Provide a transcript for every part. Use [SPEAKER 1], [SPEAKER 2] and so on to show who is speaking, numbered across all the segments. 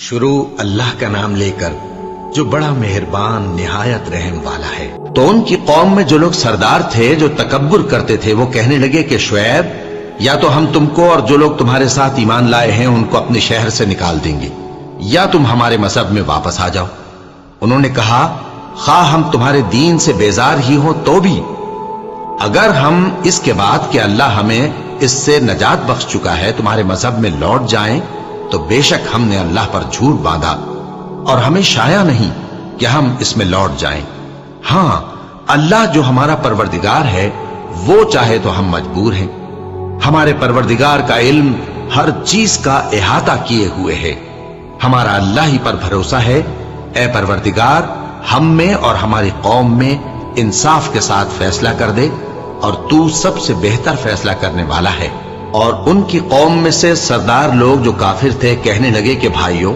[SPEAKER 1] شروع اللہ کا نام لے کر جو بڑا مہربان نہایت رحم والا ہے۔ تو ان کی قوم میں جو لوگ سردار تھے جو تکبر کرتے تھے وہ کہنے لگے کہ شعیب یا تو ہم تم کو اور جو لوگ تمہارے ساتھ ایمان لائے ہیں ان کو اپنے شہر سے نکال دیں گے یا تم ہمارے مذہب میں واپس آ جاؤ۔ انہوں نے کہا خواہ ہم تمہارے دین سے بیزار ہی ہوں تو بھی اگر ہم اس کے بعد کہ اللہ ہمیں اس سے نجات بخش چکا ہے تمہارے مذہب میں لوٹ جائیں تو بے شک ہم نے اللہ پر جھوٹ باندھا اور ہمیں شایع نہیں کہ ہم اس میں لوٹ جائیں۔ ہاں اللہ جو ہمارا پروردگار ہے وہ چاہے تو ہم مجبور ہیں۔ ہمارے پروردگار کا علم ہر چیز کا احاطہ کیے ہوئے ہے۔ ہمارا اللہ ہی پر بھروسہ ہے۔ اے پروردگار ہم میں اور ہماری قوم میں انصاف کے ساتھ فیصلہ کر دے اور تو سب سے بہتر فیصلہ کرنے والا ہے۔ اور ان کی قوم میں سے سردار لوگ جو کافر تھے کہنے لگے کہ بھائیو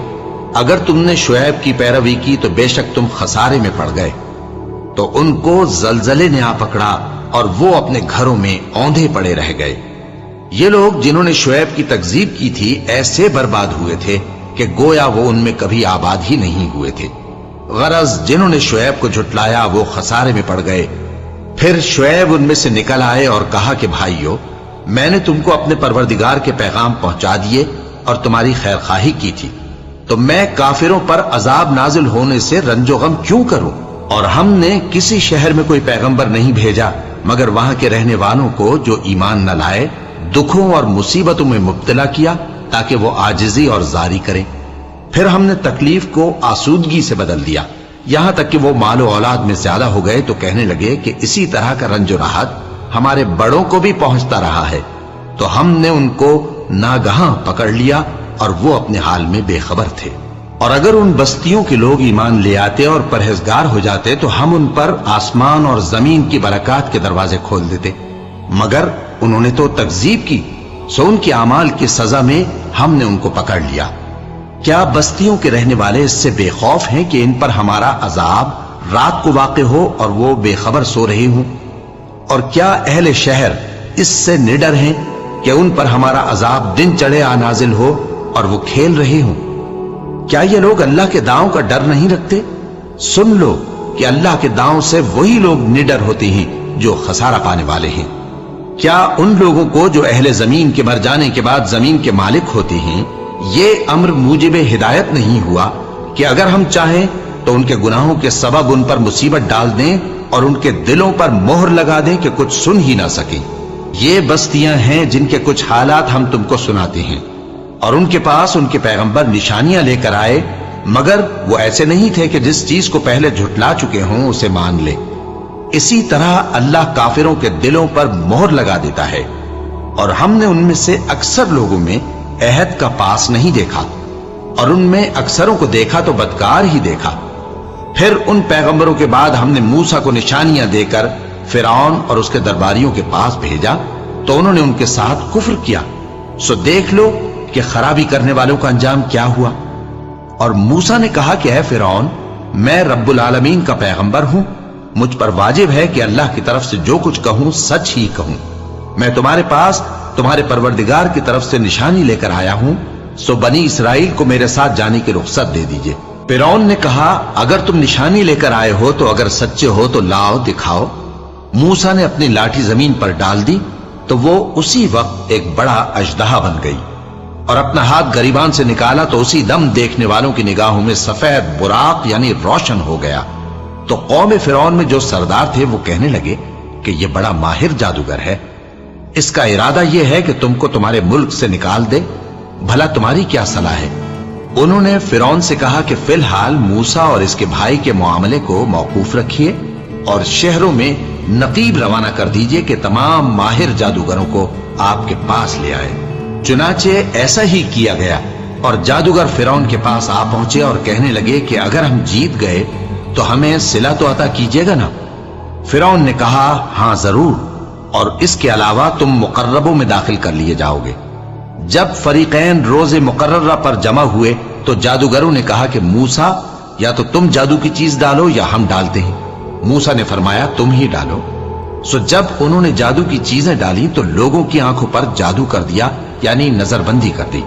[SPEAKER 1] اگر تم نے شعیب کی پیروی کی تو بے شک تم خسارے میں پڑ گئے۔ تو ان کو زلزلے نے آ پکڑا اور وہ اپنے گھروں میں اوندھے پڑے رہ گئے۔ یہ لوگ جنہوں نے شعیب کی تکذیب کی تھی ایسے برباد ہوئے تھے کہ گویا وہ ان میں کبھی آباد ہی نہیں ہوئے تھے۔ غرض جنہوں نے شعیب کو جھٹلایا وہ خسارے میں پڑ گئے۔ پھر شعیب ان میں سے نکل آئے اور کہا کہ بھائیو میں نے تم کو اپنے پروردگار کے پیغام پہنچا دیے اور تمہاری خیر خواہی کی تھی، تو میں کافروں پر عذاب نازل ہونے سے رنج و غم کیوں کروں؟ اور ہم نے کسی شہر میں کوئی پیغمبر نہیں بھیجا مگر وہاں کے رہنے والوں کو جو ایمان نہ لائے دکھوں اور مصیبتوں میں مبتلا کیا تاکہ وہ عاجزی اور زاری کریں۔ پھر ہم نے تکلیف کو آسودگی سے بدل دیا یہاں تک کہ وہ مال و اولاد میں زیادہ ہو گئے تو کہنے لگے کہ اسی طرح کا رنج و راحت ہمارے بڑوں کو بھی پہنچتا رہا ہے۔ تو ہم نے ان کو ناگہاں پکڑ لیا اور وہ اپنے حال میں بے خبر تھے۔ اور اگر ان بستیوں کے لوگ ایمان لے آتے اور پرہیزگار ہو جاتے تو ہم ان پر آسمان اور زمین کی برکات کے دروازے کھول دیتے، مگر انہوں نے تو تکذیب کی، سو ان کے اعمال کی سزا میں ہم نے ان کو پکڑ لیا۔ کیا بستیوں کے رہنے والے اس سے بے خوف ہیں کہ ان پر ہمارا عذاب رات کو واقع ہو اور وہ بے خبر سو رہے ہوں؟ اور کیا اہل شہر اس سے نڈر ہیں کہ ان پر ہمارا عذاب دن چڑھے آ نازل ہو اور وہ کھیل رہے ہوں؟ کیا یہ لوگ اللہ کے داؤں کا ڈر نہیں رکھتے؟ سن لو کہ اللہ کے داؤں سے وہی لوگ نڈر ہوتے ہیں جو خسارہ پانے والے ہیں۔ کیا ان لوگوں کو جو اہل زمین کے مر جانے کے بعد زمین کے مالک ہوتے ہیں یہ امر موجب ہدایت نہیں ہوا کہ اگر ہم چاہیں تو ان کے گناہوں کے سبب ان پر مصیبت ڈال دیں اور ان کے دلوں پر مہر لگا دیں کہ کچھ سن ہی نہ سکیں؟ یہ بستیاں ہیں جن کے کچھ حالات ہم تم کو سناتے ہیں، اور ان کے پاس ان کے پیغمبر نشانیاں لے کر آئے مگر وہ ایسے نہیں تھے کہ جس چیز کو پہلے جھٹلا چکے ہوں اسے مان لے۔ اسی طرح اللہ کافروں کے دلوں پر مہر لگا دیتا ہے، اور ہم نے ان میں سے اکثر لوگوں میں عہد کا پاس نہیں دیکھا اور ان میں اکثروں کو دیکھا تو بدکار ہی دیکھا۔ پھر ان پیغمبروں کے بعد ہم نے موسیٰ کو نشانیاں دے کر فرعون اور اس کے درباریوں کے پاس بھیجا تو انہوں نے ان کے ساتھ کفر کیا، سو دیکھ لو کہ خرابی کرنے والوں کا انجام کیا ہوا۔ اور موسیٰ نے کہا کہ اے فرعون میں رب العالمین کا پیغمبر ہوں، مجھ پر واجب ہے کہ اللہ کی طرف سے جو کچھ کہوں سچ ہی کہوں۔ میں تمہارے پاس تمہارے پروردگار کی طرف سے نشانی لے کر آیا ہوں، سو بنی اسرائیل کو میرے ساتھ جانے کی رخصت دے دیجئے۔ فرعون نے کہا اگر تم نشانی لے کر آئے ہو تو اگر سچے ہو تو لاؤ دکھاؤ۔ موسیٰ نے اپنی لاٹھی زمین پر ڈال دی تو وہ اسی وقت ایک بڑا اژدہا بن گئی، اور اپنا ہاتھ گریبان سے نکالا تو اسی دم دیکھنے والوں کی نگاہوں میں سفید براق یعنی روشن ہو گیا۔ تو قوم فرعون میں جو سردار تھے وہ کہنے لگے کہ یہ بڑا ماہر جادوگر ہے، اس کا ارادہ یہ ہے کہ تم کو تمہارے ملک سے نکال دے، بھلا تمہاری کیا صلاح ہے؟ انہوں نے فرعون سے کہا کہ فی الحال موسیٰ اور اس کے بھائی کے معاملے کو موقوف رکھیے اور شہروں میں نقیب روانہ کر دیجئے کہ تمام ماہر جادوگروں کو آپ کے پاس لے آئے۔ چنانچہ ایسا ہی کیا گیا، اور جادوگر فرعون کے پاس آ پہنچے اور کہنے لگے کہ اگر ہم جیت گئے تو ہمیں صلہ تو عطا کیجیے گا نا؟ فرعون نے کہا ہاں ضرور، اور اس کے علاوہ تم مقربوں میں داخل کر لیے جاؤ گے۔ جب فریقین روز مقررہ پر جمع ہوئے تو جادوگروں نے کہا کہ موسیٰ یا تو تم جادو کی چیز ڈالو یا ہم ڈالتے ہیں۔ موسیٰ نے فرمایا تم ہی ڈالو۔ سو جب انہوں نے جادو کی چیزیں ڈالی تو لوگوں کی آنکھوں پر جادو کر دیا یعنی نظر بندی کر دی،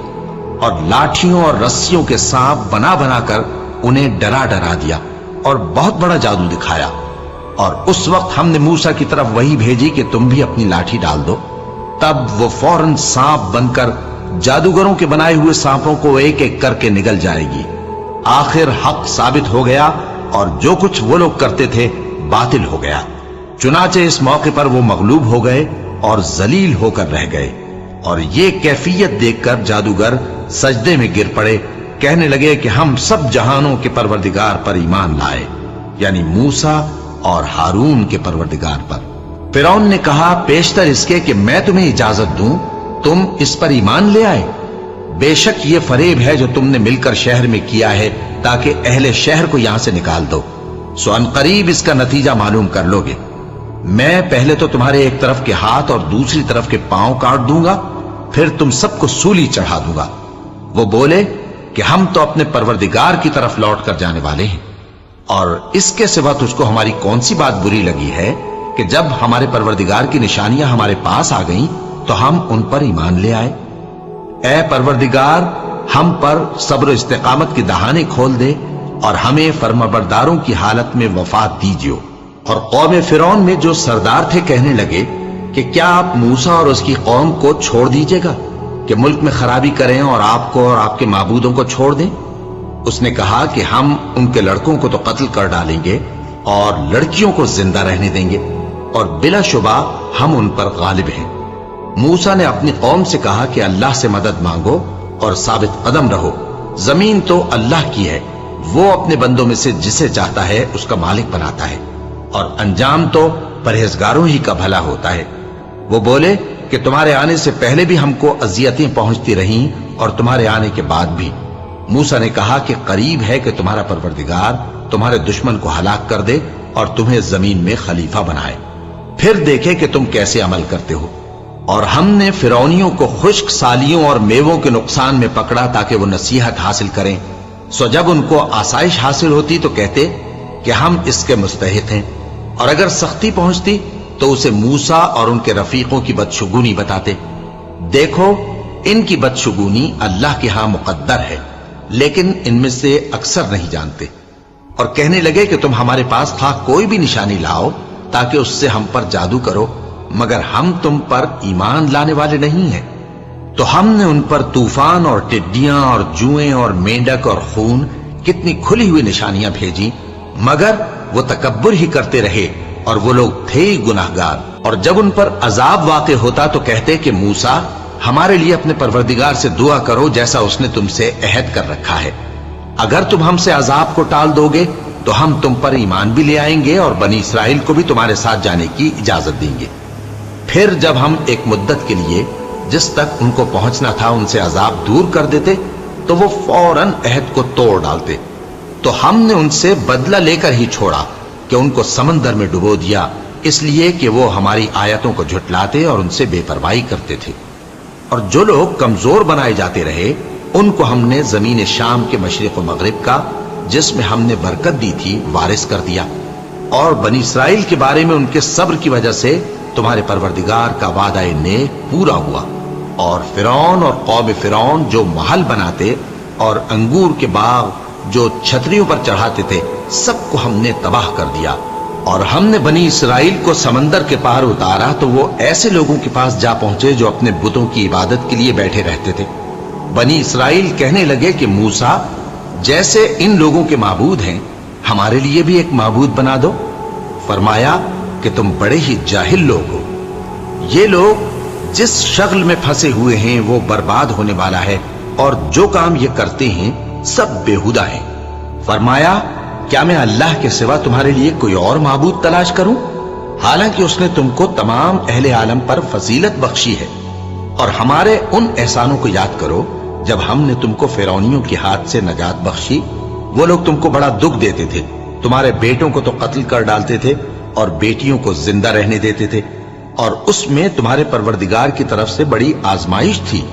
[SPEAKER 1] اور لاٹھیوں اور رस्सियों کے सांप बना बना कर उन्हें डरा डरा दिया और बहुत बड़ा जादू दिखाया। और उस वक्त हमने मूसा की तरफ वही भेजी कि तुम भी अपनी लाठी डाल दो। तब वो फौरन सांप बनकर जादूगरों के बनाए हुए सांपों को एक एक करके निगल जाएगी। आखिर हक साबित हो गया और जो कुछ वो लोग करते थे बातिल हो गया। चुनाचे इस मौके पर वो मगलूब हो गए और जलील होकर रह गए। और ये कैफियत देखकर जादूगर सजदे में गिर पड़े, कहने लगे कि हम सब जहानों के परवरदिगार पर ईमान लाए, यानी मूसा और हारून के परवरदिगार पर। फिरौन ने कहा, पेशतर इसके कि मैं तुम्हें इजाजत दूं, तुम इस पर ईमान ले आए। बेशक ये फरेब है जो तुमने मिलकर शहर में किया है ताकि अहले शहर को यहां से निकाल दो। सो अनकरीब इसका नतीजा मालूम कर लोगे। मैं पहले तो तुम्हारे एक तरफ के हाथ और दूसरी तरफ के पांव काट दूंगा, फिर तुम सबको सूली चढ़ा दूंगा। वो बोले कि हम तो अपने परवरदिगार की तरफ लौट कर जाने वाले हैं, और इसके सिवा तुझको हमारी कौन सी बात बुरी लगी है कि जब हमारे परवरदिगार की निशानियां हमारे पास आ गईं तो हम उन पर ईमान ले आए। ऐ परवरदिगार, हम पर सब्र इस्तिकामत की दहाने खोल दे और हमें फर्माबरदारों की हालत में वफात दीजिए। और कौम फिरौन में जो सरदार थे कहने लगे कि क्या आप मूसा और उसकी कौम को छोड़ दीजिएगा कि मुल्क में खराबी करें और आपको और आपके माबूदों को छोड़ दें। उसने कहा कि हम उनके लड़कों को तो कत्ल कर डालेंगे और लड़कियों को जिंदा रहने देंगे, और बिलाशुबा हम उन पर गालिब हैं। मूसा ने अपनी कौम से कहा कि अल्लाह से मदद मांगो और साबित कदम रहो। जमीन तो अल्लाह की है, वो अपने बंदों में से जिसे चाहता है उसका मालिक बनाता है, और अंजाम तो परहेजगारों ही का भला होता है। वो बोले कि तुम्हारे आने से पहले भी हमको अजियतें पहुंचती रहीं और तुम्हारे आने के बाद भी। मूसा ने कहा कि करीब है कि तुम्हारा परवरदिगार तुम्हारे दुश्मन को हलाक कर दे और तुम्हें जमीन में खलीफा बनाए, फिर देखे कि तुम कैसे अमल करते हो। और हमने फिरौनियों को खुश्क सालियों और मेवों के नुकसान में पकड़ा ताकि वो नसीहत हासिल करें। सो जब उनको आसाइश हासिल होती तो कहते कि हम इसके मुस्तहिक हैं, और अगर सख्ती पहुंचती तो उसे मूसा और उनके रफीकों की बदशुगुनी बताते। देखो, इनकी बदशुगुनी अल्लाह के यहां मुकद्दर है, लेकिन इनमें से अक्सर नहीं जानते। और कहने लगे कि तुम हमारे पास था कोई भी निशानी लाओ ताकि उससे हम पर जादू करो, मगर हम तुम पर ईमान लाने वाले नहीं हैं। तो हमने उन पर तूफान और टिड्डियां और जुएं और मेंढक और खून, कितनी खुली हुई निशानियां भेजी, मगर वो तकब्बुर ही करते रहे और वो लोग थे ही गुनाहगार। और जब उन पर अजाब वाक़े होता तो कहते कि मूसा, हमारे लिए अपने परवरदिगार से दुआ करो जैसा उसने तुमसे अहद कर रखा है। अगर तुम हमसे अजाब को टाल दोगे तो हम तुम पर ईमान भी ले आएंगे और बनी इसराइल को भी तुम्हारे साथ जाने की इजाजत देंगे। फिर जब हम एक मुद्दत के लिए जिस तक उनको पहुंचना था उनसे अजाब दूर कर देते तो वो फौरन अहद को तोड़ डालते। तो हमने उनसे बदला लेकर ही छोड़ा कि उनको समंदर में डुबो दिया, इसलिए कि वो हमारी आयतों को झुटलाते और उनसे बेपरवाही करते थे। और जो लोग कमजोर बनाए जाते रहे उनको हमने जमीन शाम के मशरिक व मगरिब का, जिसमें हमने बरकत दी थी, वारिस कर दिया। और बनी इसराइल के बारे में उनके सब्र की वजह से तुम्हारे परवरदिगार का वादा नेक पूरा हुआ। और फिरौन और कौम फिरौन जो महल बनाते और अंगूर के बाग जो छतरियों पर चढ़ाते थे, सबको हमने तबाह कर दिया। और हमने बनी इसराइल को समंदर के पार उतारा तो वो ऐसे लोगों के पास जा पहुंचे जो अपने बुतों की इबादत के लिए बैठे रहते थे। बनी इसराइल कहने लगे कि मूसा, जैसे इन लोगों के माबूद हैं, हमारे लिए भी एक माबूद बना दो। फरमाया कि तुम बड़े ही जाहिल लोग हो। ये लोग जिस शगल में फंसे हुए हैं वो बर्बाद होने वाला है, और जो काम ये करते हैं सब बेहुदा है। फरमाया, क्या मैं अल्लाह के सिवा तुम्हारे लिए कोई और माबूद तलाश करूं, हालांकि उसने तुमको तमाम अहले आलम पर फजीलत बख्शी है। और हमारे उन एहसानों को याद करो जब हमने तुमको फिरौनियों के हाथ से नजात बख्शी। वो लोग तुमको बड़ा दुख देते थे, तुम्हारे बेटों को तो कत्ल कर डालते थे और बेटियों को जिंदा रहने देते थे, और उसमें तुम्हारे परवरदिगार की तरफ से बड़ी आजमाइश थी।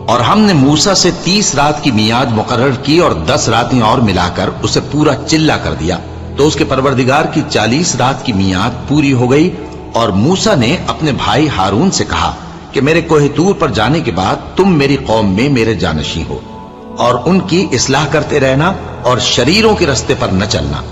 [SPEAKER 1] और हमने मूसा से 30 रात की मियाद मुकर्रर की और 10 रातें और मिलाकर उसे पूरा चिल्ला कर दिया। तो उसके परवरदिगार की 40 रात की मियाद पूरी हो गई। और मूसा ने अपने भाई हारून से कहा कि मेरे कोहे तूर पर जाने के बाद तुम मेरी कौम में मेरे जानशी हो, और उनकी इस्लाह करते रहना और शरीरों के रास्ते पर न चलना।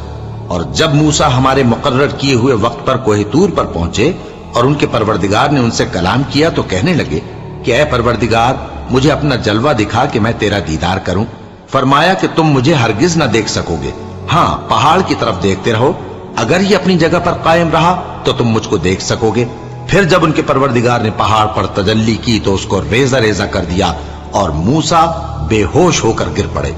[SPEAKER 1] और जब मूसा हमारे मुकर्रर किए हुए वक्त पर कोहे तूर पर पहुंचे और उनके परवरदिगार ने उनसे कलाम किया तो कहने लगे कि ऐ परवरदिगार, मुझे अपना जलवा दिखा कि मैं तेरा दीदार करूं। फरमाया कि तुम मुझे हरगिज न देख सकोगे, हाँ पहाड़ की तरफ देखते रहो, अगर ये अपनी जगह पर कायम रहा तो तुम मुझको देख सकोगे। फिर जब उनके परवरदिगार ने पहाड़ पर तजल्ली की तो उसको रेजा रेजा कर दिया और मूसा बेहोश होकर गिर पड़े।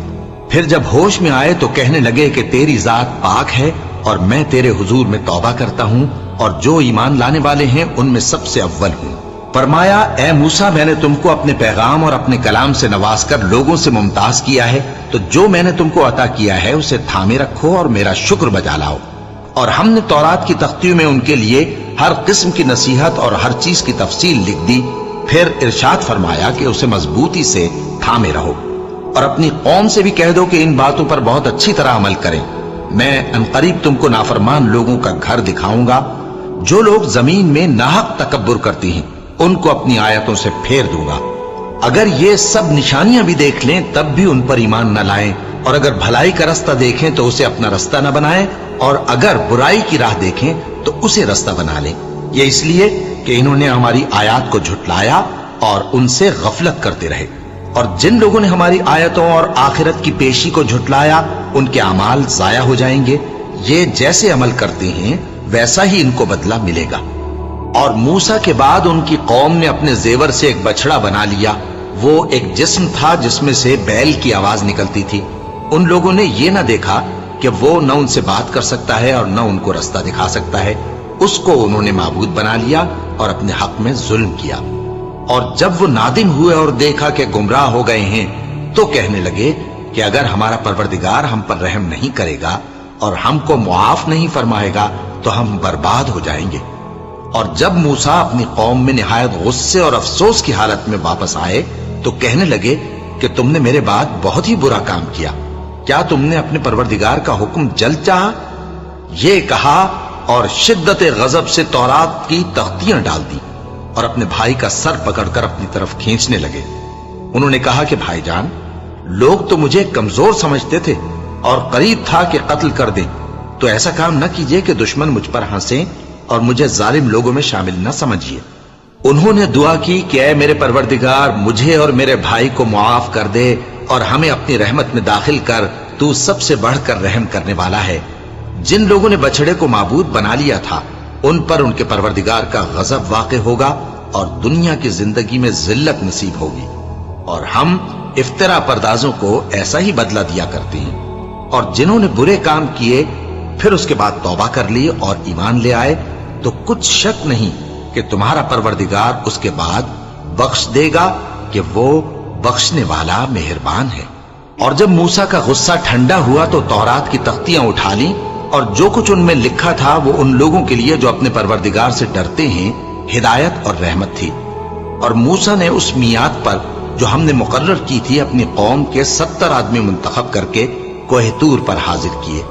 [SPEAKER 1] फिर जब होश में आए तो कहने लगे कि तेरी जात पाक है और मैं तेरे हुजूर में तौबा करता हूं और जो ईमान लाने वाले हैं उनमें सबसे अव्वल हूं। फरमाया, ए मूसा, मैंने तुमको अपने पैगाम और अपने कलाम से नवाजकर लोगों से मुमताज किया है, तो जो मैंने तुमको अता किया है उसे थामे रखो और मेरा शुक्र बजा लाओ। और हमने तौरात की तख्तियों में उनके लिए हर किस्म की नसीहत और हर चीज की तफसील लिख दी। फिर इरशाद फरमाया कि उसे मजबूती से थामे रहो और अपनी कौम से भी कह दो कि इन बातों पर बहुत अच्छी तरह अमल करें। मैं अनकरीब तुमको नाफरमान लोगों का घर दिखाऊंगा। जो लोग जमीन में नाहक तकब्बुर करती हैं उनको अपनी आयतों से फेर दूंगा। अगर ये सब निशानियां भी देख लें तब भी उन पर ईमान न लाएं, और अगर भलाई का रास्ता देखें तो उसे अपना रास्ता न बनाएं, और अगर बुराई की राह देखें तो उसे रास्ता बना लें। ये इसलिए कि इन्होंने हमारी आयत को झुटलाया और उनसे गफलत करते रहे। और जिन लोगों ने हमारी आयतों और आखिरत की पेशी को झुटलाया उनके अमाल जाया हो जाएंगे। ये जैसे अमल करते हैं वैसा ही इनको बदला मिलेगा। और मूसा के बाद उनकी कौम ने अपने जेवर से एक बछड़ा बना लिया। वो एक जिस्म था जिसमें से बैल की आवाज निकलती थी। उन लोगों ने ये ना देखा कि वो न उनसे बात कर सकता है और न उनको रास्ता दिखा सकता है। उसको उन्होंने माबूद बना लिया और अपने हक में जुल्म किया। और जब वो नादिम हुए और देखा कि गुमराह हो गए हैं तो कहने लगे कि अगर हमारा परवरदिगार हम पर रहम नहीं करेगा और हमको मुआफ नहीं फरमाएगा तो हम बर्बाद हो जाएंगे। और जब मूसा अपनी कौम में निहायत गुस्से और अफसोस की हालत में वापस आए तो कहने लगे कि तुमने मेरे बाद बहुत ही बुरा काम किया। क्या तुमने अपने परवरदिगार का हुक्म जल्द चाहा? ये कहा और शिद्दत गजब से तौरात की तख्तियां डाल दी और अपने भाई का सर पकड़कर अपनी तरफ खींचने लगे। उन्होंने कहा कि भाईजान, लोग तो मुझे कमजोर समझते थे और करीब था कि कत्ल कर दें, तो ऐसा काम न कीजिए कि दुश्मन मुझ पर हंसे और मुझे जालिम लोगों में शामिल न समझिए। उन्होंने दुआ की कि ऐ मेरे परवरदिगार, मुझे और मेरे भाई को मुआफ कर दे और हमें अपनी रहमत में दाखिल कर, तू सबसे बढ़कर रहम करने वाला है। जिन लोगों ने बछड़े को माबूद बना लिया था उन पर उनके परवरदिगार का गजब वाक़ होगा और दुनिया की जिंदगी में जिल्लत नसीब होगी। और हम इफ्तरा परदाजों को ऐसा ही बदला दिया करते हैं। और जिन्होंने बुरे काम किए फिर उसके बाद तौबा कर ली और ईमान ले आए तो कुछ शक नहीं कि तुम्हारा परवरदिगार उसके बाद बख्श देगा कि वो बख्शने वाला मेहरबान है। और जब मूसा का गुस्सा ठंडा हुआ तो तौरात की तख्तियां उठा ली और जो कुछ उनमें लिखा था वो उन लोगों के लिए जो अपने परवरदिगार से डरते हैं हिदायत और रहमत थी। और मूसा ने उस मियाद पर जो हमने मुकर्रर की थी अपनी कौम के 70 आदमी मुंतखब करके कोहे तूर पर हाजिर किए।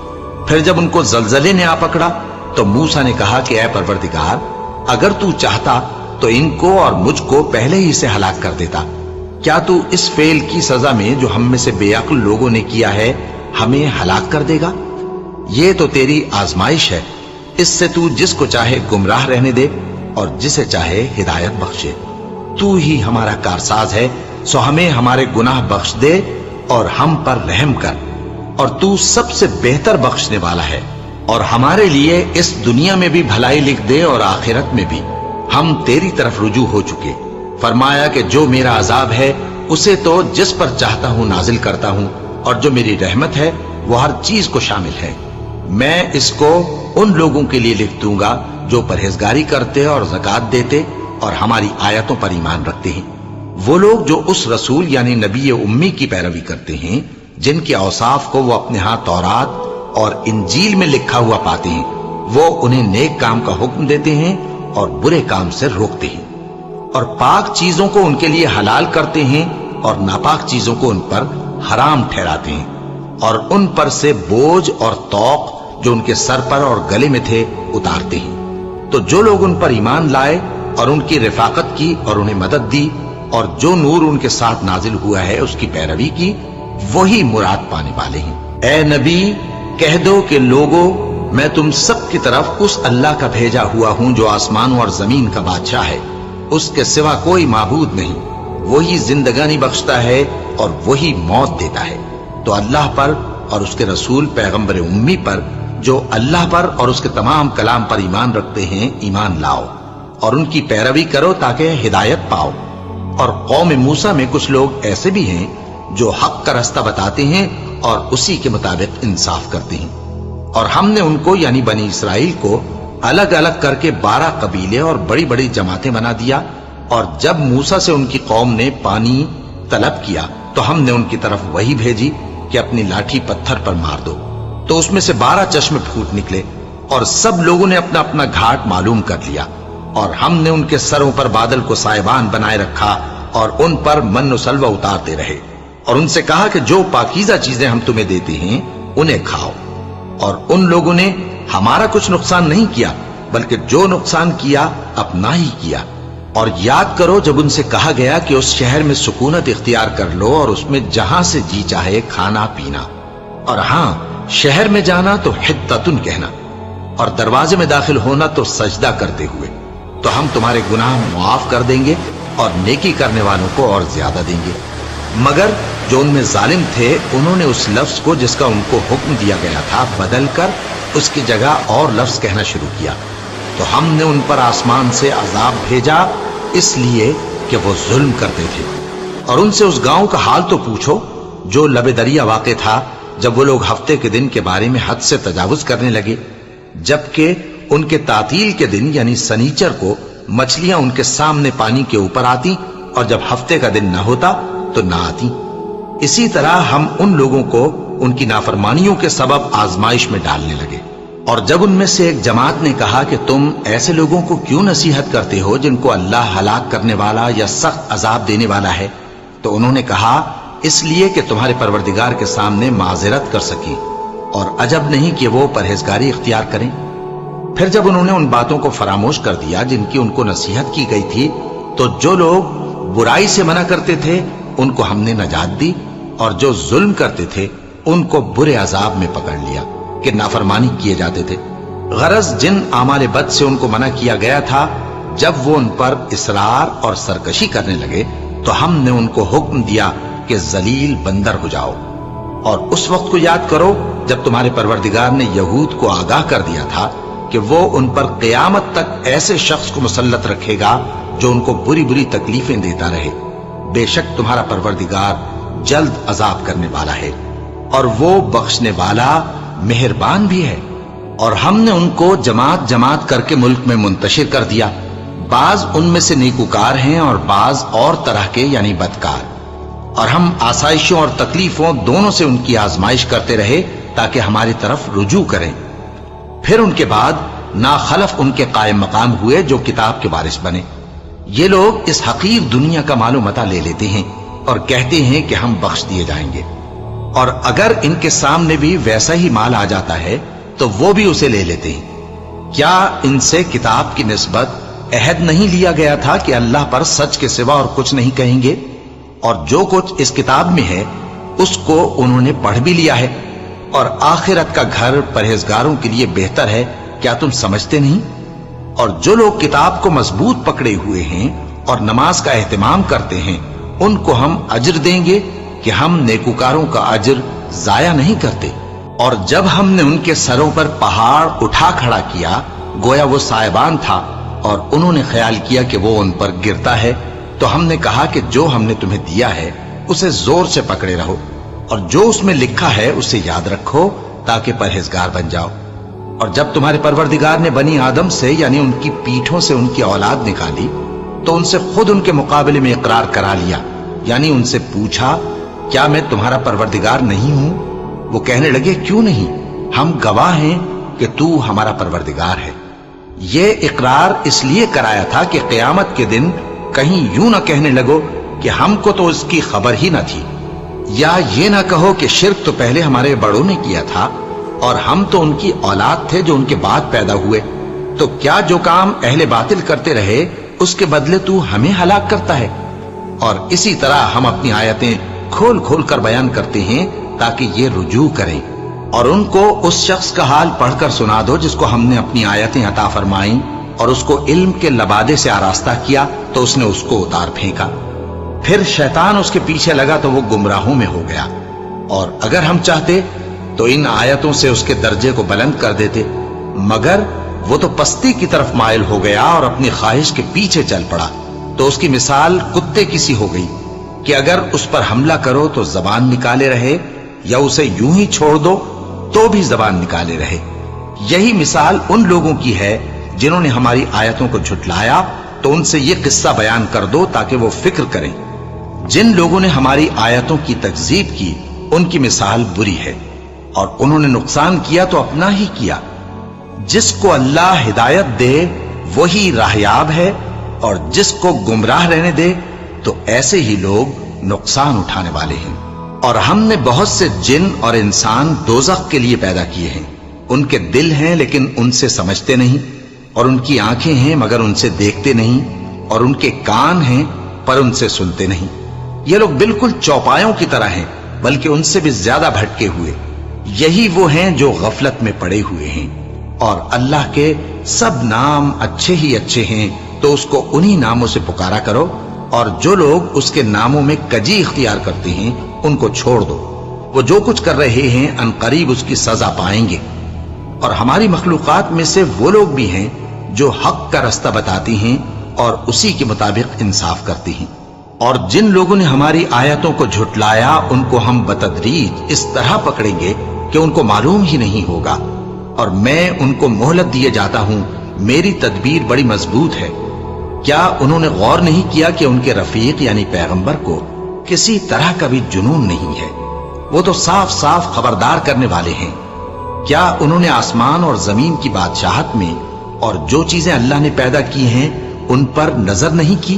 [SPEAKER 1] फिर जब उनको जलजले ने आ पकड़ा तो मूसा ने कहा कि ऐ परवरदिगार, अगर तू चाहता तो इनको और मुझको पहले ही से हलाक कर देता। क्या तू इस फेल की सजा में जो हम में से बेअक्ल लोगों ने किया है हमें हलाक कर देगा? ये तो तेरी आजमाइश है, इससे तू जिसको चाहे गुमराह रहने दे और जिसे चाहे हिदायत बख्शे। तू ही हमारा कारसाज है, सो हमें हमारे गुनाह बख्श दे और हम पर रहम कर। और तू सबसे बेहतर बख्शने वाला है। और हमारे लिए इस दुनिया में भी भलाई लिख दे और आखिरत में भी। हम तेरी तरफ रुजू हो चुके। फरमाया कि जो मेरा अजाब है उसे तो जिस पर चाहता हूं नाजिल करता हूं, और जो मेरी रहमत है वो हर चीज को शामिल है। मैं इसको उन लोगों के लिए लिख दूंगा जो परहेजगारी करते और ज़कात देते और हमारी आयतों पर ईमान रखते हैं। वो लोग जो उस रसूल यानी नबी उम्मी की पैरवी करते हैं जिनके औसाफ को वो अपने हाथ तौरात और इंजील में लिखा हुआ पाते हैं, वो उन्हें नेक काम का हुक्म देते हैं और बुरे काम से रोकते हैं, और पाक चीजों को उनके लिए हलाल करते हैं और नापाक चीजों को उन पर हराम ठहराते हैं, और उन पर से बोझ और तौक जो उनके सर पर और गले में थे उतारते हैं। तो जो लोग उन पर ईमान लाए और उनकी रिफाकत की और उन्हें मदद दी और जो नूर उनके साथ नाजिल हुआ है उसकी पैरवी की, वही मुराद पाने वाले हैं। ए नबी, कह दो कि लोगों, मैं तुम सब की तरफ उस अल्लाह का भेजा हुआ हूं जो आसमानों और जमीन का बादशाह है। उसके सिवा कोई माबूद नहीं। वही जिंदगानी बख्शता है और वही मौत देता है। तो अल्लाह पर और उसके रसूल पैगंबर उम्मी पर, जो अल्लाह पर और उसके तमाम कलाम पर ईमान रखते हैं, ईमान लाओ और उनकी पैरवी करो ताकि हिदायत पाओ। और कौम मूसा में कुछ लोग ऐसे भी हैं जो हक का रास्ता बताते हैं और उसी के मुताबिक इंसाफ करते हैं। और हमने उनको यानी बनी इसराइल को अलग अलग करके 12 कबीले और बड़ी बड़ी जमातें बना दिया। और जब मूसा से उनकी कौम ने पानी तलब किया तो हमने उनकी तरफ वही भेजी कि अपनी लाठी पत्थर पर मार दो। तो उसमें से 12 चश्मे फूट निकले और सब लोगों ने अपना अपना घाट मालूम कर लिया। और हमने उनके सरों पर बादल को साइबान बनाए रखा और उन पर मन सलवा उतारते रहे और उनसे कहा कि जो पाकीज़ा चीजें हम तुम्हें देते हैं उन्हें खाओ। और उन लोगों ने हमारा कुछ नुकसान नहीं किया, बल्कि जो नुकसान किया अपना ही किया। और याद करो जब उनसे कहा गया कि उस शहर में सुकूनत इख्तियार कर लो और उसमें जहां से जी चाहे खाना पीना, और हां, शहर में जाना तो हिद्दतुन कहना और दरवाजे में दाखिल होना तो सजदा करते हुए, तो हम तुम्हारे गुनाह मुआफ कर देंगे और नेकी करने वालों को और ज्यादा देंगे। मगर जो उनमें जालिम थे, उन्होंने उस लफ्ज को जिसका उनको हुक्म दिया गया था बदल कर उसकी जगह और लफ्ज कहना शुरू किया। तो हमने उन पर आसमान से अजाब भेजा इसलिए कि वो जुल्म करते थे। और उनसे उस गांव का हाल तो पूछो जो लबे दरिया वाक़े था, जब वो लोग हफ्ते के दिन के बारे में हद से तजावुज करने लगे, जबकि उनके तातील के दिन यानी सनीचर को मछलियां उनके सामने पानी के ऊपर आती और जब हफ्ते का दिन न होता तो ना आती। इसी तरह हम उन लोगों को उनकी नाफरमानियों के सबब आजमाइश में डालने लगे। और जब उनमें से एक जमात ने कहा कि तुम ऐसे लोगों को क्यों नसीहत करते हो जिनको अल्लाह हलाक करने वाला या सख्त अजाब देने वाला है, तो उन्होंने कहा इसलिए कि तुम्हारे परवरदिगार के सामने माजरत कर सकें और अजब नहीं कि वो परहेजगारी इख्तियार करें। फिर जब उन्होंने उन बातों को फरामोश कर दिया जिनकी उनको नसीहत की गई थी, तो जो लोग बुराई से मना करते थे उनको हमने नजात दी और जो जुल्म करते थे उनको बुरे अजाब में पकड़ लिया कि नाफरमानी किए जाते थे। गरज जिन आमाल बद से उनको मना किया गया था, जब वो उन पर इसरार और सरकशी करने लगे तो हमने उनको हुक्म दिया कि जलील बंदर हो जाओ। और उस वक्त को याद करो जब तुम्हारे परवरदिगार ने यहूद को आगाह कर दिया था कि वो उन पर क़यामत तक ऐसे शख्स को मुसल्लत रखेगा जो उनको बुरी बुरी तकलीफें देता रहे। बेशक तुम्हारा परवरदिगार जल्द अजाब करने वाला है और वो बख्शने वाला मेहरबान भी है। और हमने उनको जमात जमात करके मुल्क में मुंतशिर कर दिया। बाज उनमें से नेकुकार हैं और बाज और तरह के यानी बदकार। और हम आसाइशों और तकलीफों दोनों से उनकी आजमाइश करते रहे ताकि हमारी तरफ रुजू करें। फिर उनके बाद नाखलफ उनके कायम मकाम हुए जो किताब के वारिस बने। ये लोग इस हकीर दुनिया का मालो मता ले लेते हैं और कहते हैं कि हम बख्श दिए जाएंगे। और अगर इनके सामने भी वैसा ही माल आ जाता है तो वो भी उसे ले लेते हैं। क्या इनसे किताब की निस्बत अहद नहीं लिया गया था कि अल्लाह पर सच के सिवा और कुछ नहीं कहेंगे? और जो कुछ इस किताब में है उसको उन्होंने पढ़ भी लिया है और आखिरत का घर परहेजगारों के लिए बेहतर है। क्या तुम समझते नहीं? और जो लोग किताब को मजबूत पकड़े हुए हैं और नमाज का एहतमाम करते हैं उनको हम अजर देंगे कि हम नेकुकारों का अजर जाया नहीं करते। और जब हमने उनके सरों पर पहाड़ उठा खड़ा किया गोया वो साइबान था और उन्होंने ख्याल किया कि वो उन पर गिरता है, तो हमने कहा कि जो हमने तुम्हें दिया है उसे जोर से पकड़े रहो और जो उसमें लिखा है उसे याद रखो ताकि परहेजगार बन जाओ। और जब तुम्हारे परवरदिगार ने बनी आदम से यानी उनकी पीठों से उनकी औलाद निकाली तो उनसे खुद उनके मुकाबले में इकरार करा लिया, यानी उनसे पूछा क्या मैं तुम्हारा परवरदिगार नहीं हूं? वो कहने लगे क्यों नहीं, हम गवाह हैं कि तू हमारा परवरदिगार है। ये इकरार इसलिए कराया था कि क़यामत के दिन कहीं यूं ना कहने लगो कि हमको तो इसकी खबर ही न थी, या ये ना कहो कि शिर्क तो पहले हमारे बड़ों ने किया था और हम तो उनकी औलाद थे जो उनके बाद पैदा हुए। तो क्या जो काम अहले बातिल करते रहे उसके बदले तू हमें हलाक करता है? और इसी तरह हम अपनी आयतें खोल खोल कर बयान करते हैं ताकि ये रुजू करें। और उनको उस शख्स का हाल पढ़कर सुना दो जिसको हमने अपनी आयतें अता फरमाई और उसको इल्म के लबादे से आरास्ता किया तो उसने उसको उतार फेंका। फिर शैतान उसके पीछे लगा तो वो गुमराहों में हो गया। और अगर हम चाहते तो इन आयतों से उसके दर्जे को बुलंद कर देते, मगर वो तो पस्ती की तरफ माइल हो गया और अपनी ख्वाहिश के पीछे चल पड़ा। तो उसकी मिसाल कुत्ते की सी हो गई कि अगर उस पर हमला करो तो जबान निकाले रहे, या उसे यूं ही छोड़ दो तो भी जबान निकाले रहे। यही मिसाल उन लोगों की है जिन्होंने हमारी आयतों को झुटलाया, तो उनसे ये किस्सा बयान कर दो ताकि वो फिक्र करें। जिन लोगों ने हमारी आयतों की तकजीब की उनकी मिसाल बुरी है, और उन्होंने नुकसान किया तो अपना ही किया। जिसको अल्लाह हिदायत दे वही राहयाब है, और जिसको गुमराह रहने दे तो ऐसे ही लोग नुकसान उठाने वाले हैं। और हमने बहुत से जिन और इंसान दोज़ख के लिए पैदा किए हैं। उनके दिल हैं लेकिन उनसे समझते नहीं, और उनकी आंखें हैं मगर उनसे देखते नहीं, और उनके कान हैं पर उनसे सुनते नहीं। ये लोग बिल्कुल चौपायों की तरह हैं, बल्कि उनसे भी ज्यादा भटके हुए। यही वो हैं जो गफलत में पड़े हुए हैं। और अल्लाह के सब नाम अच्छे ही अच्छे हैं, तो उसको उन्हीं नामों से पुकारा करो। और जो लोग उसके नामों में कजी इख्तियार करते हैं उनको छोड़ दो। वो जो कुछ कर रहे हैं अनकरीब उसकी सजा पाएंगे। और हमारी मखलूकात में से वो लोग भी हैं जो हक का रास्ता बताती हैं और उसी के मुताबिक इंसाफ करती हैं। और जिन लोगों ने हमारी आयतों को झुटलाया उनको हम बतदरीज इस तरह पकड़ेंगे कि उनको मालूम ही नहीं होगा। और मैं उनको मोहलत दिए जाता हूं, मेरी तदबीर बड़ी मजबूत है। क्या उन्होंने गौर नहीं किया कि उनके रफीक यानी पैगंबर को किसी तरह का भी जुनून नहीं है? वो तो साफ साफ खबरदार करने वाले हैं। क्या उन्होंने आसमान और जमीन की बादशाहत में और जो चीजें अल्लाह ने पैदा की हैं उन पर नजर नहीं की,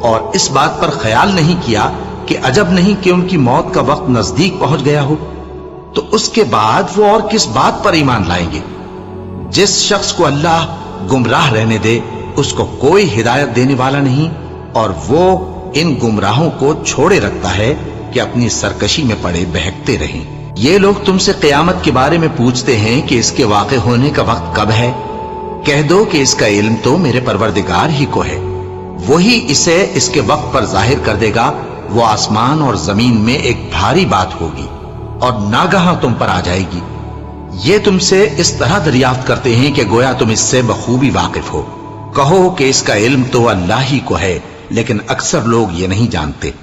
[SPEAKER 1] और इस बात पर ख्याल नहीं किया कि अजब नहीं कि उनकी मौत का वक्त नजदीक पहुंच गया हो? तो उसके बाद वो और किस बात पर ईमान लाएंगे? जिस शख्स को अल्लाह गुमराह रहने दे उसको कोई हिदायत देने वाला नहीं, और वो इन गुमराहों को छोड़े रखता है कि अपनी सरकशी में पड़े बहकते रहें। ये लोग तुमसे क़यामत के बारे में पूछते हैं कि इसके वाक़े होने का वक्त कब है। कह दो कि इसका इल्म तो मेरे परवरदिगार ही को है, वही इसे इसके वक्त पर जाहिर कर देगा। वो आसमान और जमीन में एक भारी बात होगी और नागहां तुम पर आ जाएगी। ये तुमसे इस तरह दरियाफ्त करते हैं कि गोया तुम इससे बखूबी वाकिफ हो। कहो कि इसका इल्म तो अल्लाह ही को है, लेकिन अक्सर लोग ये नहीं जानते।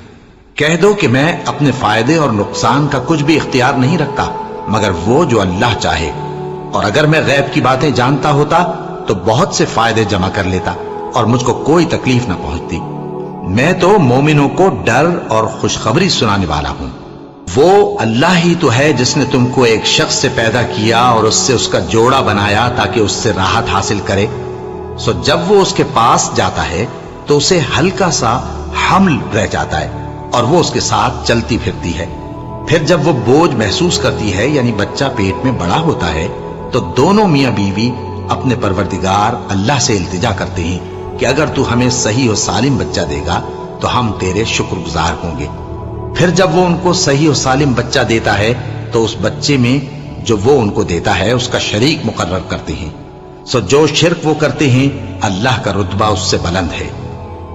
[SPEAKER 1] कह दो कि मैं अपने फायदे और नुकसान का कुछ भी इख्तियार नहीं रखता मगर वो जो अल्लाह चाहे, और अगर मैं गैब की बातें जानता होता तो बहुत से फायदे जमा कर लेता और मुझको कोई तकलीफ ना पहुंचती। मैं तो मोमिनों को डर और खुशखबरी सुनाने वाला हूं। वो अल्लाह ही तो है जिसने तुमको एक शख्स से पैदा किया और उससे उसका जोड़ा बनाया ताकि उससे राहत हासिल करे। सो जब वो उसके पास जाता है तो उसे हल्का सा हमल रह जाता है और वो उसके साथ चलती फिरती है। फिर जब वो बोझ महसूस करती है यानी बच्चा पेट में बड़ा होता है तो दोनों मियां बीवी अपने परवरदिगार अल्लाह से इल्तिजा करते हैं कि अगर तू हमें सही और सालिम बच्चा देगा तो हम तेरे शुक्रगुजार होंगे। फिर जब वो उनको सही और सालिम बच्चा देता है तो उस बच्चे में जो वो उनको देता है उसका शरीक मुकर्रर करते हैं। सो जो शिर्क वो करते हैं अल्लाह का रुतबा उससे बुलंद है।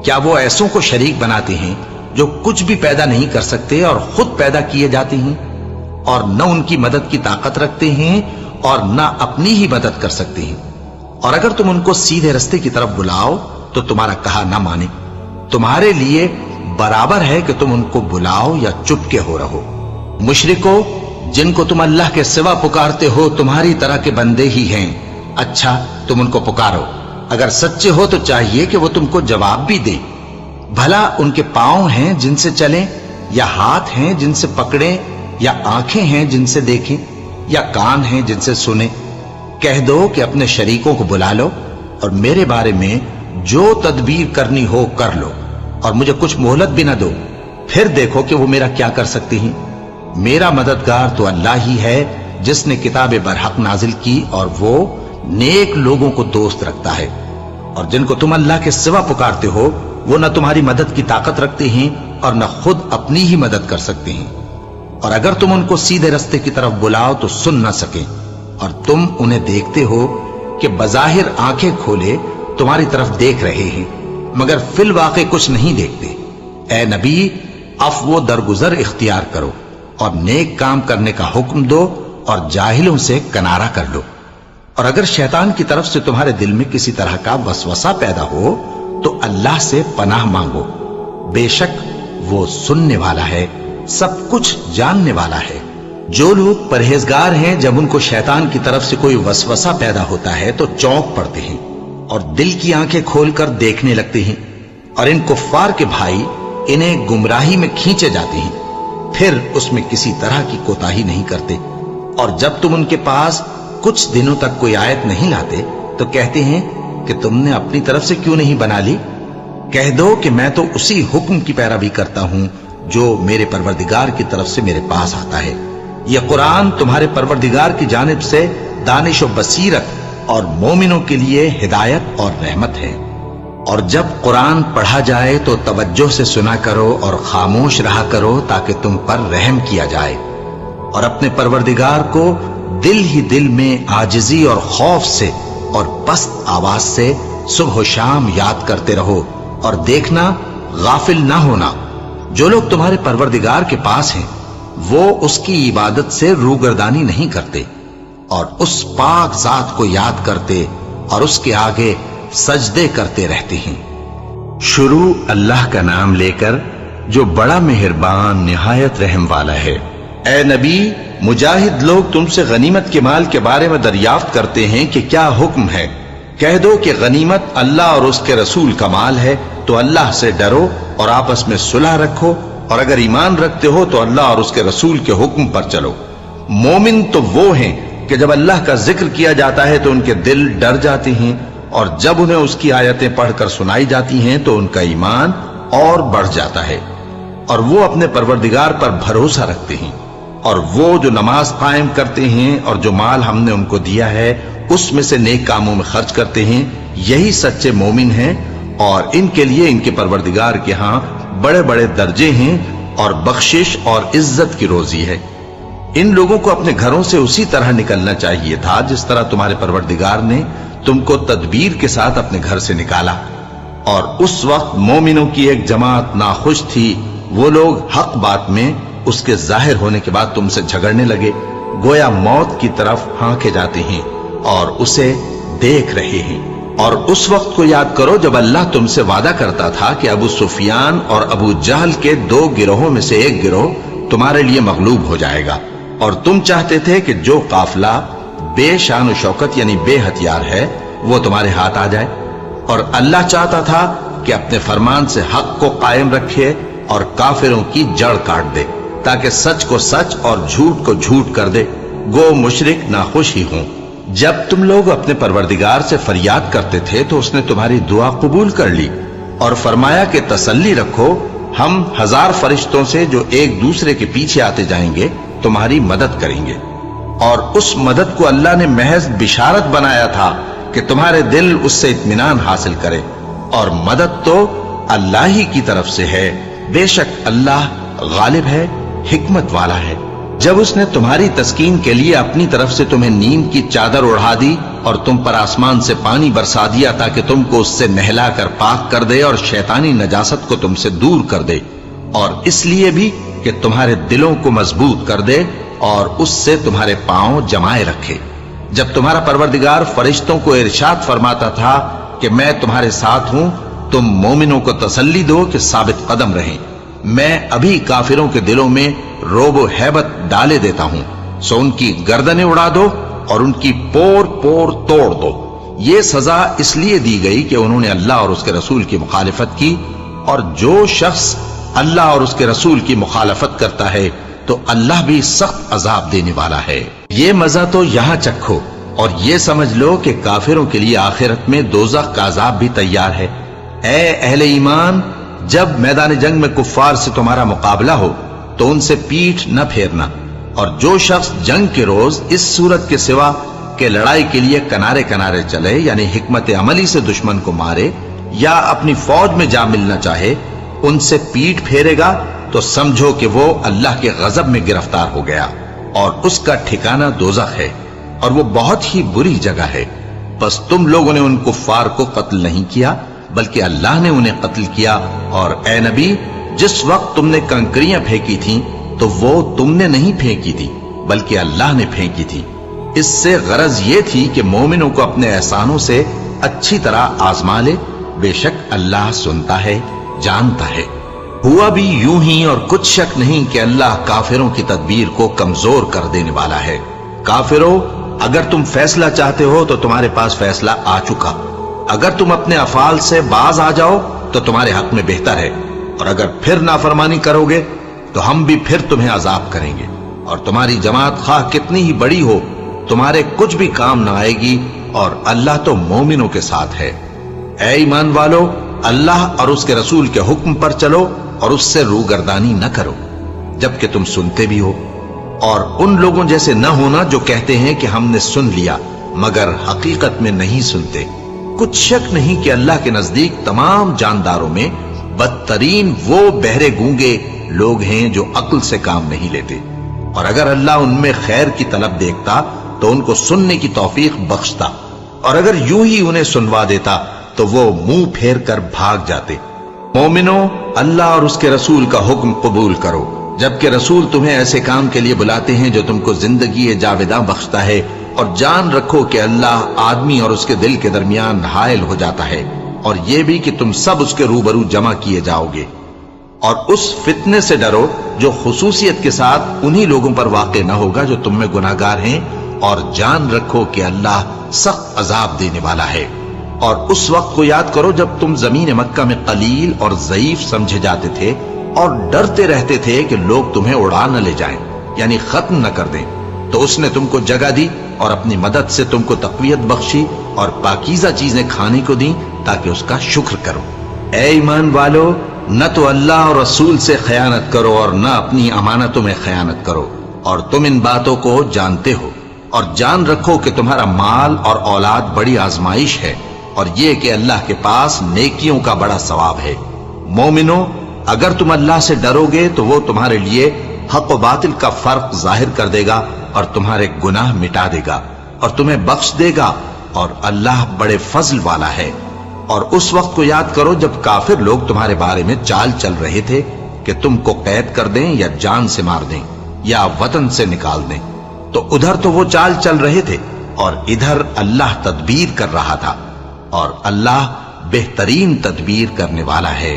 [SPEAKER 1] क्या वो ऐसों को शरीक बनाते हैं जो कुछ भी पैदा नहीं कर सकते और खुद पैदा किए जाते हैं और न उनकी मदद की ताकत रखते हैं और न अपनी ही मदद कर सकते हैं? और अगर तुम उनको सीधे रास्ते की तरफ बुलाओ तो तुम्हारा कहा न माने। तुम्हारे लिए बराबर है कि तुम उनको बुलाओ या चुपके हो रहो। मुशरिको, जिनको तुम अल्लाह के सिवा पुकारते हो तुम्हारी तरह के बंदे ही हैं। अच्छा, तुम उनको पुकारो। अगर सच्चे हो तो चाहिए कि वो तुमको जवाब भी दे। भला उनके पांव हैं जिनसे चलें, या हाथ हैं जिनसे पकड़ें, या आंखें हैं जिनसे देखें, या कान हैं जिनसे सुने? कह दो कि अपने शरीकों को बुला लो और मेरे बारे में जो तदबीर करनी हो कर लो और मुझे कुछ मोहलत भी ना दो। फिर देखो कि वो मेरा क्या कर सकती हैं। मेरा मददगार तो अल्लाह ही है जिसने किताब बरहक नाजिल की और वो नेक लोगों को दोस्त रखता है। और जिनको तुम अल्लाह के सिवा पुकारते हो वो न तुम्हारी मदद की ताकत रखते हैं اور نہ خود اپنی ہی مدد کر سکتے ہیں، اور اگر تم ان کو سیدھے رستے کی طرف بلاؤ تو سن نہ سکیں، اور تم انہیں دیکھتے ہو کہ بظاہر آنکھیں کھولے تمہاری طرف دیکھ رہے ہیں مگر فی الواقع کچھ نہیں دیکھتے۔ اے نبی، عفو و درگزر اختیار کرو اور نیک کام کرنے کا حکم دو اور جاہلوں سے کنارہ کر لو، اور اگر شیطان کی طرف سے تمہارے دل میں کسی طرح کا وسوسہ پیدا ہو تو اللہ سے پناہ مانگو، بے شک وہ سننے والا ہے، سب کچھ جاننے والا ہے۔ جو لوگ پرہیزگار ہیں جب ان کو شیطان کی طرف سے کوئی وسوسہ پیدا ہوتا ہے تو چونک پڑتے ہیں اور دل کی آنکھیں کھول کر دیکھنے لگتے ہیں، اور ان کفار کے بھائی انہیں گمراہی میں کھینچے جاتے ہیں، پھر اس میں کسی طرح کی کوتاہی نہیں کرتے، اور جب تم ان کے پاس کچھ دنوں تک کوئی آیت نہیں لاتے تو کہتے ہیں کہ تم نے اپنی طرف سے کیوں نہیں بنا لی؟ کہہ دو کہ میں تو اسی حکم کی پیروی کرتا ہوں جو میرے پروردگار کی طرف سے میرے پاس آتا ہے۔ یہ قرآن تمہارے پروردگار کی جانب سے دانش و بصیرت اور مومنوں کے لیے ہدایت اور رحمت ہے۔ اور جب قرآن پڑھا جائے تو توجہ سے سنا کرو اور خاموش رہا کرو تاکہ تم پر رحم کیا جائے، اور اپنے پروردگار کو دل ہی دل میں عاجزی اور خوف سے اور پست آواز سے صبح و شام یاد کرتے رہو، اور دیکھنا غافل نہ ہونا، جو لوگ تمہارے پروردگار کے پاس ہیں وہ اس کی عبادت سے روگردانی نہیں کرتے اور اس پاک ذات کو یاد کرتے اور اس کے آگے سجدے کرتے رہتے ہیں۔ شروع اللہ کا نام لے کر جو بڑا مہربان نہایت رحم والا ہے۔ اے نبی، مجاہد لوگ تم سے غنیمت کے مال کے بارے میں دریافت کرتے ہیں کہ کیا حکم ہے۔ کہہ دو کہ غنیمت اللہ اور اس کے رسول کا مال ہے، تو اللہ سے ڈرو اور آپس میں صلح رکھو، اور اگر ایمان رکھتے ہو تو اللہ اور اس کے رسول کے حکم پر چلو۔ مومن تو وہ ہیں کہ جب اللہ کا ذکر کیا جاتا ہے تو ان کے دل ڈر جاتے ہیں، اور جب انہیں اس کی آیتیں پڑھ کر سنائی جاتی ہیں تو ان کا ایمان اور بڑھ جاتا ہے، اور وہ اپنے پروردگار پر بھروسہ رکھتے ہیں، اور وہ جو نماز قائم کرتے ہیں اور جو مال ہم نے ان کو دیا ہے اس میں سے نیک کاموں میں خرچ کرتے ہیں، یہی سچے مومن ہیں، اور ان کے لیے ان کے پروردگار کے ہاں بڑے بڑے درجے ہیں اور بخشش اور عزت کی روزی ہے۔ ان لوگوں کو اپنے گھروں سے اسی طرح نکلنا چاہیے تھا جس طرح تمہارے پروردگار نے تم کو تدبیر کے ساتھ اپنے گھر سے نکالا، اور اس وقت مومنوں کی ایک جماعت ناخوش تھی، وہ لوگ حق بات میں اس کے ظاہر ہونے کے بعد تم سے جھگڑنے لگے، گویا موت کی طرف ہانکے جاتے ہیں اور اسے دیکھ رہے ہیں۔ اور اس وقت کو یاد کرو جب اللہ تم سے وعدہ کرتا تھا کہ ابو سفیان اور ابو جہل کے 2 گروہوں میں سے ایک گروہ تمہارے لیے مغلوب ہو جائے گا، اور تم چاہتے تھے کہ جو قافلہ بے شان و شوکت یعنی بے ہتھیار ہے وہ تمہارے ہاتھ آ جائے، اور اللہ چاہتا تھا کہ اپنے فرمان سے حق کو قائم رکھے اور کافروں کی جڑ کاٹ دے، تاکہ سچ کو سچ اور جھوٹ کو جھوٹ کر دے، گو مشرک ناخوش ہی ہوں۔ جب تم لوگ اپنے پروردگار سے فریاد کرتے تھے تو اس نے تمہاری دعا قبول کر لی اور فرمایا کہ تسلی رکھو، ہم 1000 فرشتوں سے جو ایک دوسرے کے پیچھے آتے جائیں گے تمہاری مدد کریں گے، اور اس مدد کو اللہ نے محض بشارت بنایا تھا کہ تمہارے دل اس سے اطمینان حاصل کرے، اور مدد تو اللہ ہی کی طرف سے ہے، بے شک اللہ غالب ہے، حکمت والا ہے۔ جب اس نے تمہاری تسکین کے لیے اپنی طرف سے تمہیں نیند کی چادر اڑھا دی اور تم پر آسمان سے پانی برسا دیا تاکہ تم کو اس سے نہلا کر پاک کر دے اور شیطانی نجاست کو تم سے دور کر دے، اور اس لیے بھی کہ تمہارے دلوں کو مضبوط کر دے اور اس سے تمہارے پاؤں جمائے رکھے، جب تمہارا پروردگار فرشتوں کو ارشاد فرماتا تھا کہ میں تمہارے ساتھ ہوں، تم مومنوں کو تسلی دو کہ ثابت قدم رہیں، میں ابھی کافروں کے دلوں میں روب و ہیبت ڈالے دیتا ہوں، سو ان کی گردنیں اڑا دو اور ان کی پور پور توڑ دو۔ یہ سزا اس لیے دی گئی کہ انہوں نے اللہ اور اس کے رسول کی مخالفت کی، اور جو شخص اللہ اور اس کے رسول کی مخالفت کرتا ہے تو اللہ بھی سخت عذاب دینے والا ہے۔ یہ مزہ تو یہاں چکھو اور یہ سمجھ لو کہ کافروں کے لیے آخرت میں دوزخ کا عذاب بھی تیار ہے۔ اے اہل ایمان، جب میدان جنگ میں کفار سے تمہارا مقابلہ ہو تو ان سے پیٹھ نہ پھیرنا، اور جو شخص جنگ کے روز اس صورت کے سوا کہ لڑائی کے لیے کنارے کنارے چلے یعنی حکمت عملی سے دشمن کو مارے یا اپنی فوج میں جا ملنا چاہے، उनसे पीठ फेरेगा तो समझो कि वो अल्लाह के गजब में गिरफ्तार हो गया और उसका ठिकाना दोज़ख है और वो बहुत ही बुरी जगह है। बस तुम लोगों ने उन कुफ्फार को कत्ल नहीं किया बल्कि अल्लाह ने उन्हें कत्ल किया। और ए नबी, जिस वक्त तुमने कंकरियां फेंकी थीं तो वो तुमने नहीं फेंकी थी बल्कि अल्लाह ने फेंकी थी। इससे गरज ये थी कि मोमिनों को अपने एहसानों से अच्छी तरह आजमा ले। बेशक अल्लाह सुनता है, जानता है। हुआ भी यूं ही और कुछ शक नहीं कि अल्लाह काफिरों की तदबीर को कमजोर कर देने वाला है। काफिरों, अगर तुम फैसला चाहते हो तो तुम्हारे पास फैसला आ चुका। अगर तुम अपने अफाल से बाज आ जाओ तो तुम्हारे हक में बेहतर है, और अगर फिर नाफरमानी करोगे तो हम भी फिर तुम्हें अजाब करेंगे, और तुम्हारी जमात खा कितनी ही बड़ी हो तुम्हारे कुछ भी काम ना आएगी, और अल्लाह तो मोमिनों के साथ है। ऐ ईमान वालो, अल्लाह और उसके रसूल के हुक्म पर चलो और उससे रूगर्दानी न करो जबकि तुम सुनते भी हो, और उन लोगों जैसे न होना जो कहते हैं कि हमने सुन लिया मगर हकीकत में नहीं सुनते। कुछ शक नहीं कि अल्लाह के नजदीक तमाम जानदारों में बदतरीन वो बहरे गूंगे लोग हैं जो अक्ल से काम नहीं लेते। और अगर अल्लाह उनमें खैर की तलब देखता तो उनको सुनने की तौफीक बख्शता, और अगर यूं ही उन्हें सुनवा देता तो वो मुंह फेर कर भाग जाते। मोमिनो, अल्लाह और उसके रसूल का हुक्म कबूल करो जबकि रसूल तुम्हें ऐसे काम के लिए बुलाते हैं जो तुमको जिंदगी जावेदा बख्शता है, और जान रखो कि अल्लाह आदमी और उसके दिल के दरमियान हायल हो जाता है, और ये भी कि तुम सब उसके रूबरू जमा किए जाओगे। और उस फितने से डरो जो खुसूसियत के साथ उन्हीं लोगों पर वाक़ न होगा जो तुम में गुनाहगार हैं, और जान रखो कि अल्लाह सख्त अजाब देने वाला है। और उस वक्त को याद करो जब तुम जमीन मक्का में कलील और ज़ईफ समझे जाते थे और डरते रहते थे कि लोग तुम्हें उड़ा न ले जाएं, यानी खत्म न कर दें। तो उसने तुमको जगह दी और अपनी मदद से तुमको तक़वियत बख्शी और पाकीज़ा चीजें खाने को दी ताकि उसका शुक्र करो। ऐ ईमान वालो, न तो अल्लाह और रसूल से खयानत करो और न अपनी अमानतों में खयानत करो, और तुम इन बातों को जानते हो। और जान रखो कि तुम्हारा माल और औलाद बड़ी आजमाइश है, और ये कि अल्लाह के पास नेकियों का बड़ा सवाब है। मोमिनो, अगर तुम अल्लाह से डरोगे तो वो तुम्हारे लिए हक व बातिल का फर्क जाहिर कर देगा और तुम्हारे गुनाह मिटा देगा और तुम्हें बख्श देगा, और अल्लाह बड़े फजल वाला है। और उस वक्त को याद करो जब काफिर लोग तुम्हारे बारे में चाल चल रहे थे कि तुमको कैद कर दें या जान से मार दें या वतन से निकाल दें। तो उधर तो वो चाल चल रहे थे और इधर अल्लाह तदबीर कर रहा था, और अल्लाह बेहतरीन तदबीर करने वाला है।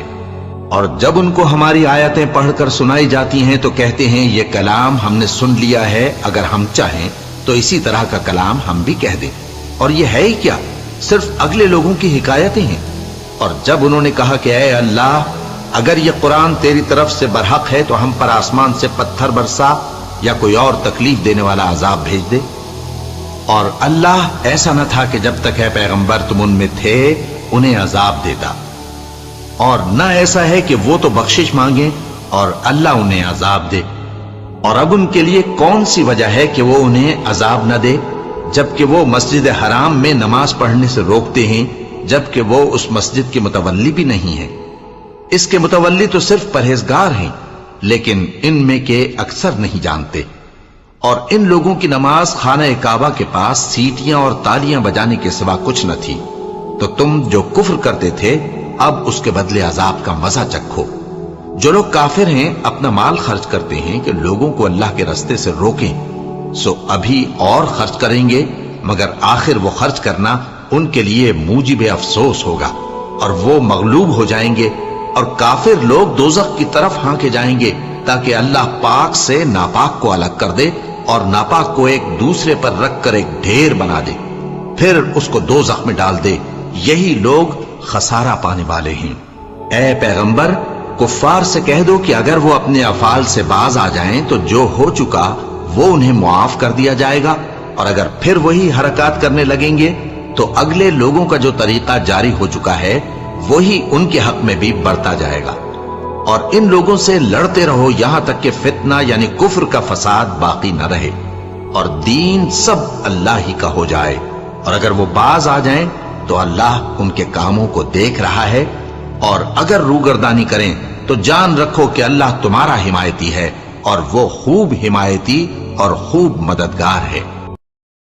[SPEAKER 1] और जब उनको हमारी आयतें पढ़कर सुनाई जाती हैं तो कहते हैं ये कलाम हमने सुन लिया है, अगर हम चाहें तो इसी तरह का कलाम हम भी कह दें। और ये है ही क्या, सिर्फ अगले लोगों की हिकायतें हैं। और जब उन्होंने कहा कि ऐ अल्लाह, अगर ये कुरान तेरी तरफ से बरहक है तो हम पर आसमान से पत्थर बरसा या कोई और तकलीफ देने वाला अजाब भेज दे। और अल्लाह ऐसा न था कि जब तक है पैगंबर तुम उनमें थे उन्हें अजाब देता, और न ऐसा है कि वो तो बख्शिश मांगे और अल्लाह उन्हें अजाब दे। और अब उनके लिए कौन सी वजह है कि वो उन्हें अजाब न दे, जबकि वो मस्जिद हराम में नमाज पढ़ने से रोकते हैं, जबकि वो उस मस्जिद के मुतवल्ली भी नहीं है। इसके मुतवल्ली तो सिर्फ परहेजगार हैं, लेकिन इनमें के अक्सर नहीं जानते। और इन लोगों की नमाज खाना काबा के पास सीटियां और तालियां बजाने के सिवा कुछ न थी। तो तुम जो कुफ्र करते थे अब उसके बदले अजाब का मजा चखो। जो लोग काफिर हैं अपना माल खर्च करते हैं कि लोगों को अल्लाह के रास्ते से रोकें, सो अभी और खर्च करेंगे, मगर आखिर वो खर्च करना उनके लिए मूजिब अफसोस होगा और वो मगलूब हो जाएंगे, और काफिर लोग दोज़ख की तरफ हांके जाएंगे ताकि अल्लाह पाक से नापाक को अलग कर दे और नापाक को एक दूसरे पर रख कर एक ढेर बना दे, फिर उसको दोज़ख में डाल दे। यही लोग खसारा पाने वाले हैं। ऐ पैगंबर, कुफ्फार से कह दो कि अगर वो अपने अफाल से बाज आ जाएं तो जो हो चुका वो उन्हें मुआफ कर दिया जाएगा, और अगर फिर वही हरकत करने लगेंगे तो अगले लोगों का जो तरीका जारी हो चुका है वही उनके हक में भी बरता जाएगा। और इन लोगों से लड़ते रहो यहां तक कि फितना यानी कुफ्र का फसाद बाकी न रहे और दीन सब अल्लाह ही का हो जाए। और अगर वो बाज आ जाएं तो अल्लाह उनके कामों को देख रहा है, और अगर रूगर्दानी करें تو جان رکھو کہ اللہ تمہارا حمایتی ہے اور وہ خوب حمایتی اور خوب مددگار ہے۔